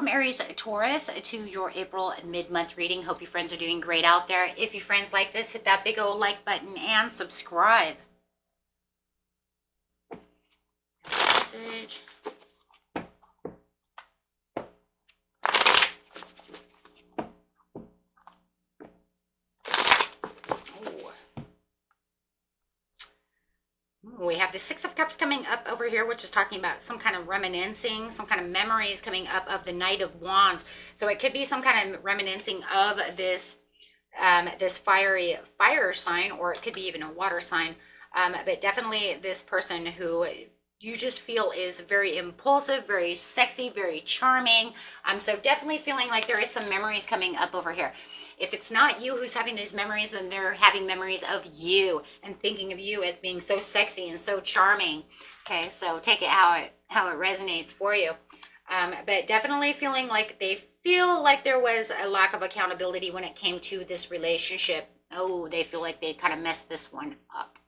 welcome Aries, Taurus to your April mid-month reading. Hope you friends are doing great out there. If you friends like this, hit that big old like button and subscribe. Message. We have the Six of Cups coming up over here, which is talking about some kind of reminiscing, some kind of memories coming up of the Knight of Wands. So it could be some kind of reminiscing of this this fiery fire sign, or it could be even a water sign. But definitely this person who you just feel is very impulsive, very sexy, very charming. So definitely feeling like there is some memories coming up over here. If it's not you who's having these memories, then they're having memories of you and thinking of you as being so sexy and so charming. Okay, so take it how it resonates for you. But definitely feeling like they feel like there was a lack of accountability when it came to this relationship. Oh, they feel like they kind of messed this one up.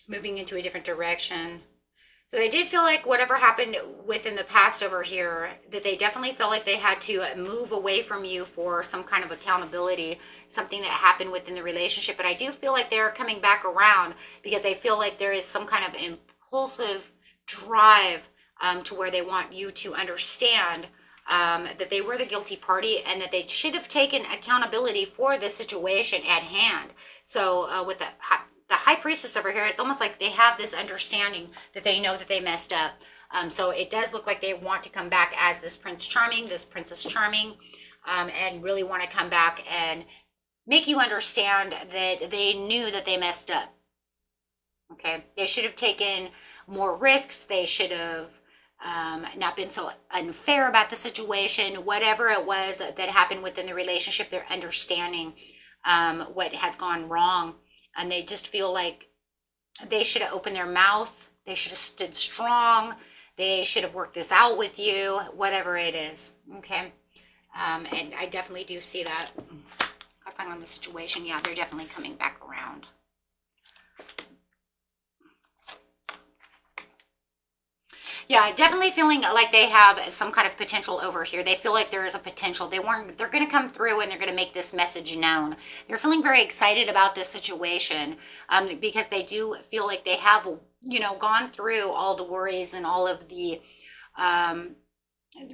Moving into a different direction. So they did feel like whatever happened within the past over here, that they definitely felt like they had to move away from you for some kind of accountability, something that happened within the relationship. But I do feel like they're coming back around because they feel like there is some kind of impulsive drive to where they want you to understand that they were the guilty party and that they should have taken accountability for the situation at hand. So with the High Priestess over here, it's almost like they have this understanding that they know that they messed up. So it does look like they want to come back as this Prince Charming, this Princess Charming, and really want to come back and make you understand that they knew that they messed up. Okay, they should have taken more risks. They should have not been so unfair about the situation. Whatever it was that happened within the relationship, they're understanding what has gone wrong. And they just feel like they should have opened their mouth. They should have stood strong. They should have worked this out with you, whatever it is. Okay. And I definitely do see that. Clarifying on the situation. Yeah, they're definitely coming back around. Yeah, definitely feeling like they have some kind of potential over here. They feel like there is a potential. They're going to come through and they're going to make this message known. They're feeling very excited about this situation because they do feel like they have, gone through all the worries and all of the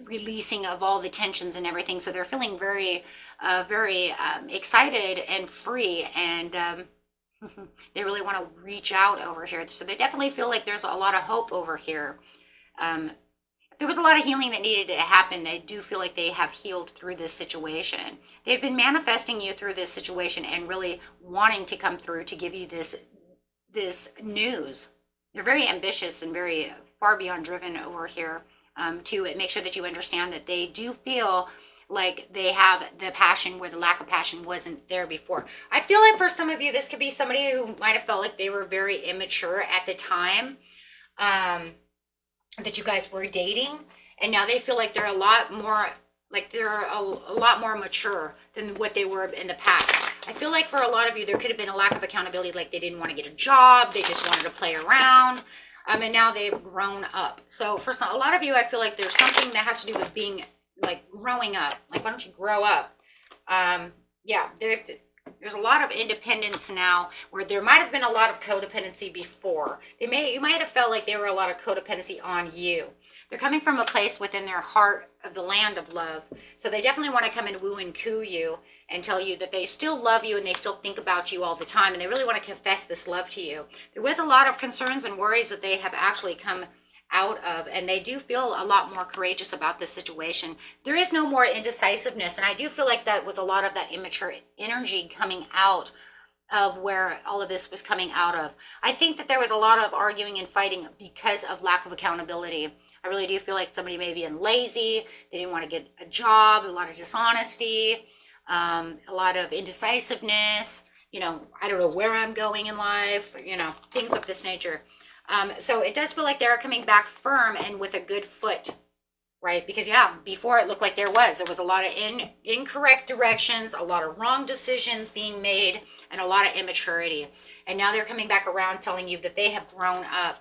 releasing of all the tensions and everything. So they're feeling very, very excited and free, and they really want to reach out over here. So they definitely feel like there's a lot of hope over here. There was a lot of healing that needed to happen. They do feel like they have healed through this situation. They've been manifesting you through this situation and really wanting to come through to give you this news. They're very ambitious and very far beyond driven over here to make sure that you understand that they do feel like they have the passion where the lack of passion wasn't there before. I feel like for some of you, this could be somebody who might have felt like they were very immature at the time that you guys were dating, and now they feel like they're a lot more mature than what they were in the past. I feel like for a lot of you, there could have been a lack of accountability, like they didn't want to get a job, they just wanted to play around, and now they've grown up. So for a lot of you, I feel like there's something that has to do with being like growing up. Like, why don't you grow up? Yeah, there's a lot of independence now, where there might have been a lot of codependency before. You might have felt like there were a lot of codependency on you. They're coming from a place within their heart of the land of love. So they definitely want to come and woo and coo you and tell you that they still love you and they still think about you all the time. And they really want to confess this love to you. There was a lot of concerns and worries that they have actually come out of, and they do feel a lot more courageous about this situation. There is no more indecisiveness, and I do feel like that was a lot of that immature energy coming out of where all of this was coming out of. I think that there was a lot of arguing and fighting because of lack of accountability. I really do feel like somebody may be lazy, they didn't want to get a job, a lot of dishonesty, a lot of indecisiveness, I don't know where I'm going in life, things of this nature. So it does feel like they're coming back firm and with a good foot, right? Because before it looked like there was a lot of incorrect directions, a lot of wrong decisions being made, and a lot of immaturity. And now they're coming back around telling you that they have grown up,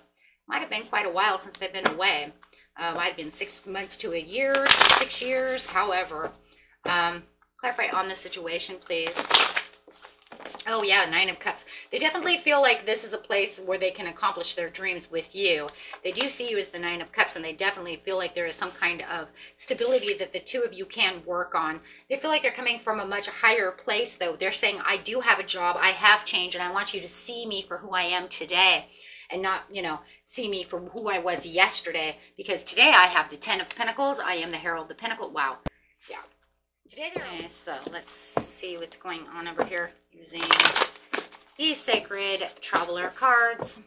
Might have been quite a while since they've been away. Might have been 6 months to a year, 6 years, however. Clarify on the situation, please. Oh yeah, 9 of Cups. They definitely feel like this is a place where they can accomplish their dreams with you. They do see you as the 9 of Cups, and they definitely feel like there is some kind of stability that the two of you can work on. They feel like they're coming from a much higher place, though. They're saying, I do have a job, I have changed, and I want you to see me for who I am today, and not, you know, see me for who I was yesterday, because today I have the 10 of Pentacles. I am the Herald of Pentacles. Wow. Yeah. Today they're so let's see what's going on over here using these Sacred Traveler cards.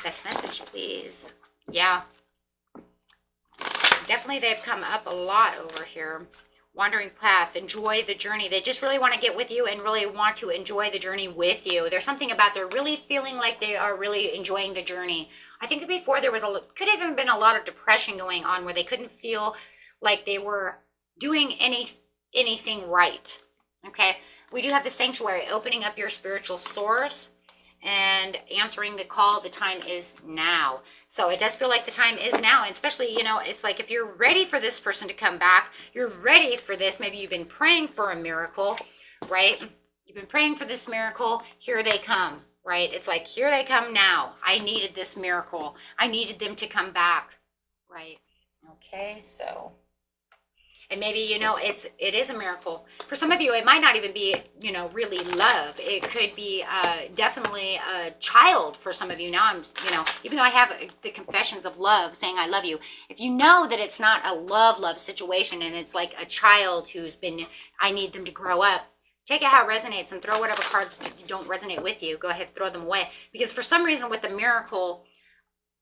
Best message, please. Yeah. Definitely they've come up a lot over here. Wandering path, enjoy the journey. They just really want to get with you and really want to enjoy the journey with you. There's something about they're really feeling like they are really enjoying the journey. I think before there was could have even been a lot of depression going on where they couldn't feel like they were doing anything right. Okay, we do have the Sanctuary, opening up your spiritual source and answering the call. The time is now. So it does feel like the time is now, and especially, you know, it's like if you're ready for this person to come back, you're ready for this. Maybe you've been praying for a miracle, right? You've been praying for this miracle. Here they come, right? It's like, here they come now. I needed this miracle. I needed them to come back, right? Okay, so... And maybe, you know, it is a miracle. For some of you, it might not even be, you know, really love. It could be definitely a child for some of you. Now I'm, you know, even though I have the confessions of love saying I love you, if you know that it's not a love situation and it's like a child who's been, I need them to grow up, take it how it resonates and throw whatever cards don't resonate with you. Go ahead, throw them away. Because for some reason with the miracle,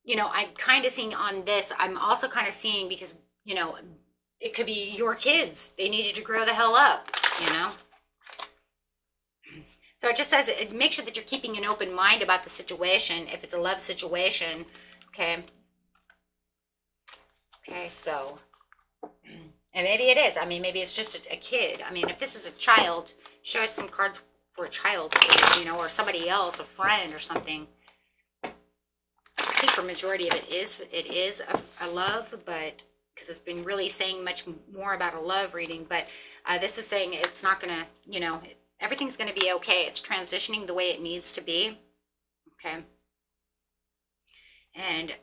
you know, I'm kind of seeing on this, I'm also kind of seeing because, you know, it could be your kids. They need you to grow the hell up, you know? So it just says, make sure that you're keeping an open mind about the situation, if it's a love situation, okay? Okay, so, and maybe it is. I mean, maybe it's just a kid. I mean, if this is a child, show us some cards for a child, you know, or somebody else, a friend or something. I think for majority of it is a love, but... because it's been really saying much more about a love reading, but this is saying it's not going to, you know, everything's going to be okay. It's transitioning the way it needs to be, okay? And,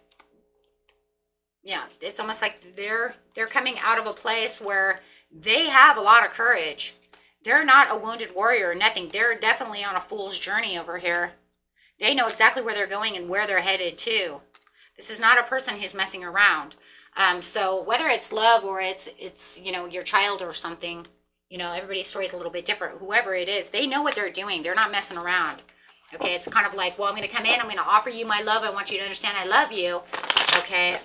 yeah, it's almost like they're coming out of a place where they have a lot of courage. They're not a wounded warrior or nothing. They're definitely on a fool's journey over here. They know exactly where they're going and where they're headed to. This is not a person who's messing around. So whether it's love or it's, you know, your child or something, you know, everybody's story is a little bit different. Whoever it is, they know what they're doing. They're not messing around. Okay. It's kind of like, well, I'm going to come in, I'm going to offer you my love. I want you to understand I love you. Okay.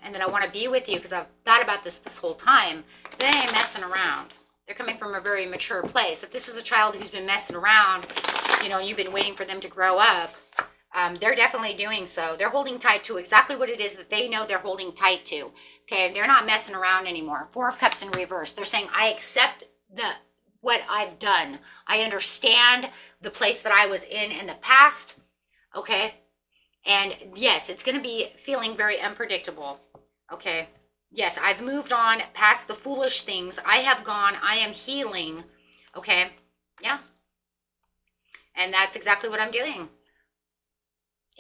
And then I want to be with you because I've thought about this whole time. They ain't messing around. They're coming from a very mature place. If this is a child who's been messing around, you know, you've been waiting for them to grow up, they're definitely doing so. They're holding tight to exactly what it is that they know they're holding tight to. Okay, they're not messing around anymore. 4 of Cups in reverse. They're saying, I accept what I've done. I understand the place that I was in the past. Okay, and yes, it's going to be feeling very unpredictable. Okay, yes, I've moved on past the foolish things. I have gone. I am healing. Okay, yeah, and that's exactly what I'm doing.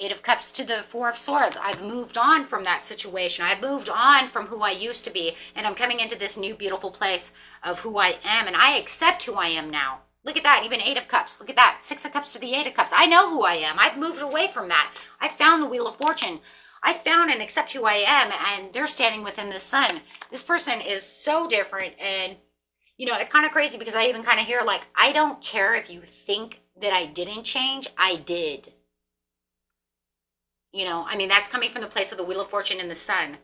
8 of Cups to the 4 of Swords. I've moved on from that situation. I've moved on from who I used to be. And I'm coming into this new beautiful place of who I am. And I accept who I am now. Look at that. Even 8 of Cups. Look at that. 6 of Cups to the 8 of Cups. I know who I am. I've moved away from that. I found the Wheel of Fortune. I found and accept who I am. And they're standing within the sun. This person is so different. And, you know, it's kind of crazy because I even kind of hear like, I don't care if you think that I didn't change. I did. You know, I mean, that's coming from the place of the Wheel of Fortune and the Sun.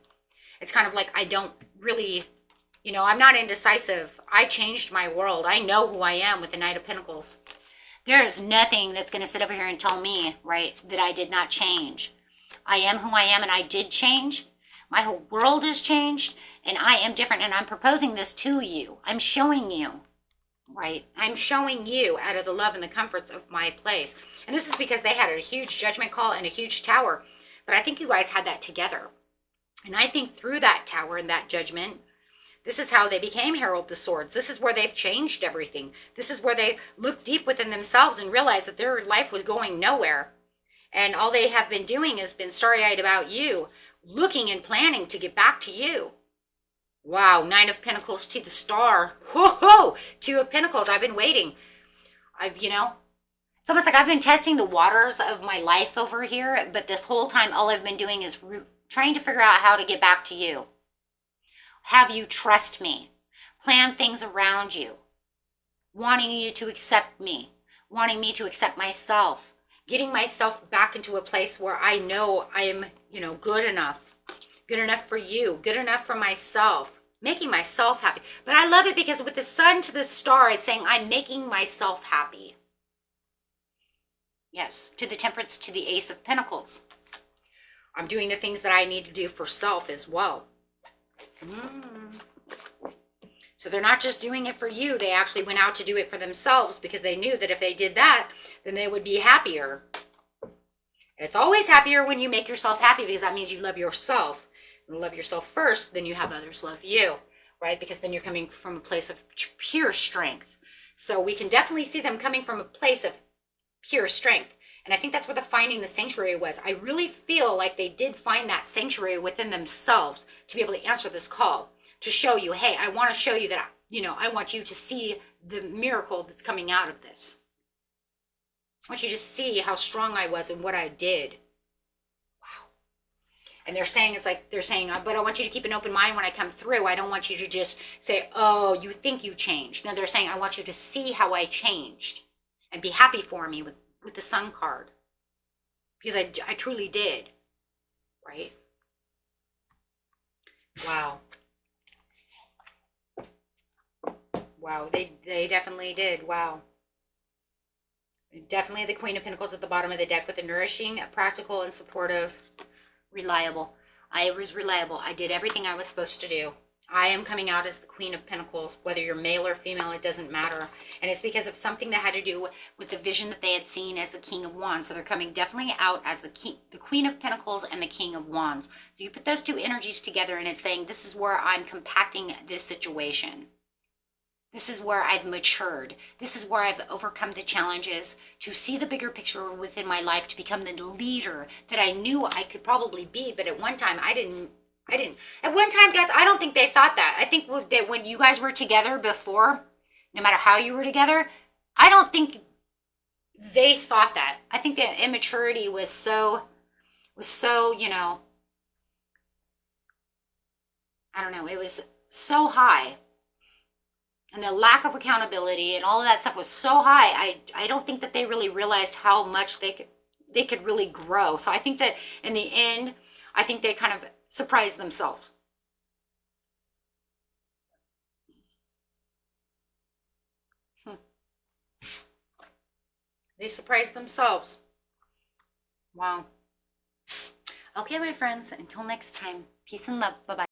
It's kind of like, I don't really, you know, I'm not indecisive. I changed my world. I know who I am with the Knight of Pentacles. There is nothing that's going to sit over here and tell me, right, that I did not change. I am who I am and I did change. My whole world has changed and I am different and I'm proposing this to you. I'm showing you. right? I'm showing you out of the love and the comforts of my place. And this is because they had a huge judgment call and a huge tower. But I think you guys had that together. And I think through that tower and that judgment, this is how they became Herald the Swords. This is where they've changed everything. This is where they look deep within themselves and realize that their life was going nowhere. And all they have been doing has been starry-eyed about you, looking and planning to get back to you. Wow, Nine of Pentacles to the Star. Whoa, Two of Pentacles. I've been waiting. It's almost like I've been testing the waters of my life over here, but this whole time, all I've been doing is trying to figure out how to get back to you. Have you trust me? Plan things around you. Wanting you to accept me. Wanting me to accept myself. Getting myself back into a place where I know I am, good enough. Good enough for you. Good enough for myself. Making myself happy. But I love it because with the Sun to the Star, it's saying I'm making myself happy. Yes, to the Temperance, to the Ace of Pentacles. I'm doing the things that I need to do for self as well. So they're not just doing it for you. They actually went out to do it for themselves because they knew that if they did that, then they would be happier. It's always happier when you make yourself happy because that means you love yourself. And love yourself first, then you have others love you, right? Because then you're coming from a place of pure strength. So we can definitely see them coming from a place of pure strength. And I think that's where the finding the sanctuary was. I really feel like they did find that sanctuary within themselves to be able to answer this call, to show you, hey, I want to show you that, I want you to see the miracle that's coming out of this. I want you to see how strong I was and what I did. Wow. And they're saying, but I want you to keep an open mind when I come through. I don't want you to just say, oh, you think you changed. No, they're saying, I want you to see how I changed and be happy for me with the Sun card. Because I truly did. Right? Wow. Wow, they definitely did. Wow. Definitely the Queen of Pentacles at the bottom of the deck with the nourishing, practical, and supportive, reliable. I was reliable. I did everything I was supposed to do. I am coming out as the Queen of Pentacles, whether you're male or female, it doesn't matter. And it's because of something that had to do with the vision that they had seen as the King of Wands. So they're coming definitely out as the Queen of Pentacles and the King of Wands. So you put those two energies together and it's saying, this is where I'm compacting this situation. This is where I've matured. This is where I've overcome the challenges to see the bigger picture within my life, to become the leader that I knew I could probably be. But at one time, I didn't. At one time, guys, I don't think they thought that. I think that when you guys were together before, no matter how you were together, I don't think they thought that. I think that immaturity was so, I don't know, it was so high. And the lack of accountability and all of that stuff was so high. I don't think that they really realized how much they could really grow. So I think that in the end, I think they kind of surprised themselves. They surprised themselves. Wow. Okay, my friends, until next time, peace and love. Bye-bye.